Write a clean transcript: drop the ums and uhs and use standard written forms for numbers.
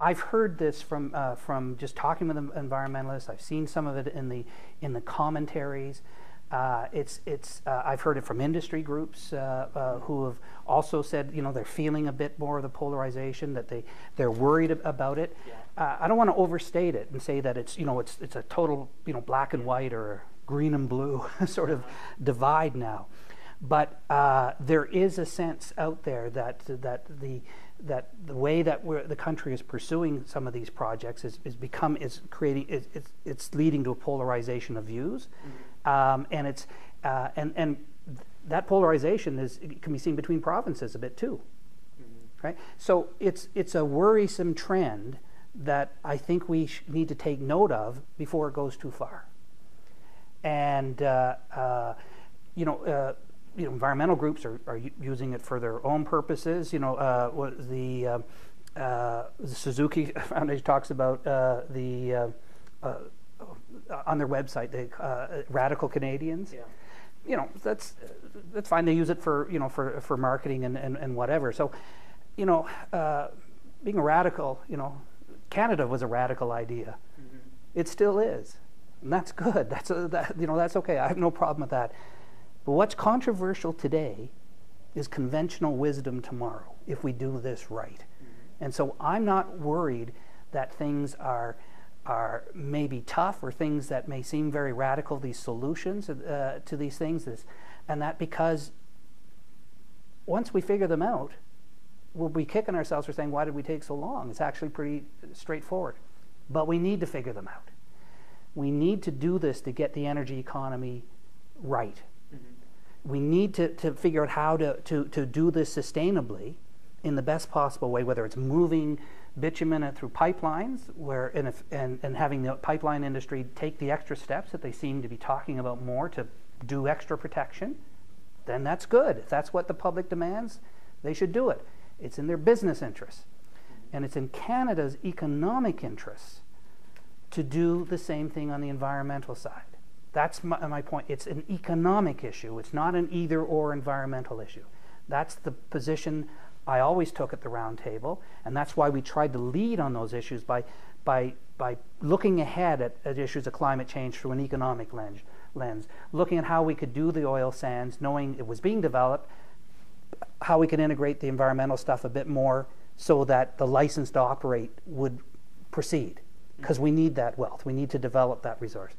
I've heard this from just talking with environmentalists. I've seen some of it in the commentaries. I've heard it from industry groups who have also said, they're feeling a bit more of the polarization, that they're worried about it. Yeah. I don't want to overstate it and say that it's a total black and white or green and blue sort of divide now, but there is a sense out there that the way that the country is pursuing some of these projects is leading to a polarization of views. Mm-hmm. And that polarization can be seen between provinces a bit too, mm-hmm. right? So it's a worrisome trend that I think we need to take note of before it goes too far. And environmental groups are using it for their own purposes. The Suzuki Foundation talks about on their website, the radical Canadians. Yeah. That's fine. They use it for marketing and whatever. So, being a radical, Canada was a radical idea. Mm-hmm. It still is, and that's good. That's okay. I have no problem with that. But what's controversial today is conventional wisdom tomorrow if we do this right. Mm-hmm. And so I'm not worried that things are maybe tough, or things that may seem very radical, these solutions to these things, and that because once we figure them out, we'll be kicking ourselves for saying, why did we take so long? It's actually pretty straightforward. But we need to figure them out. We need to do this to get the energy economy right. Mm-hmm. We need to figure out how to do this sustainably in the best possible way, whether it's moving bitumen through pipelines, and having the pipeline industry take the extra steps that they seem to be talking about more to do extra protection, then that's good. If that's what the public demands, they should do it. It's in their business interests. And it's in Canada's economic interests to do the same thing on the environmental side. That's my point. It's an economic issue. It's not an either-or environmental issue. That's the position I always took at the round table, and that's why we tried to lead on those issues by looking ahead at issues of climate change through an economic lens, looking at how we could do the oil sands, knowing it was being developed, how we could integrate the environmental stuff a bit more so that the license to operate would proceed, because we need that wealth. We need to develop that resource.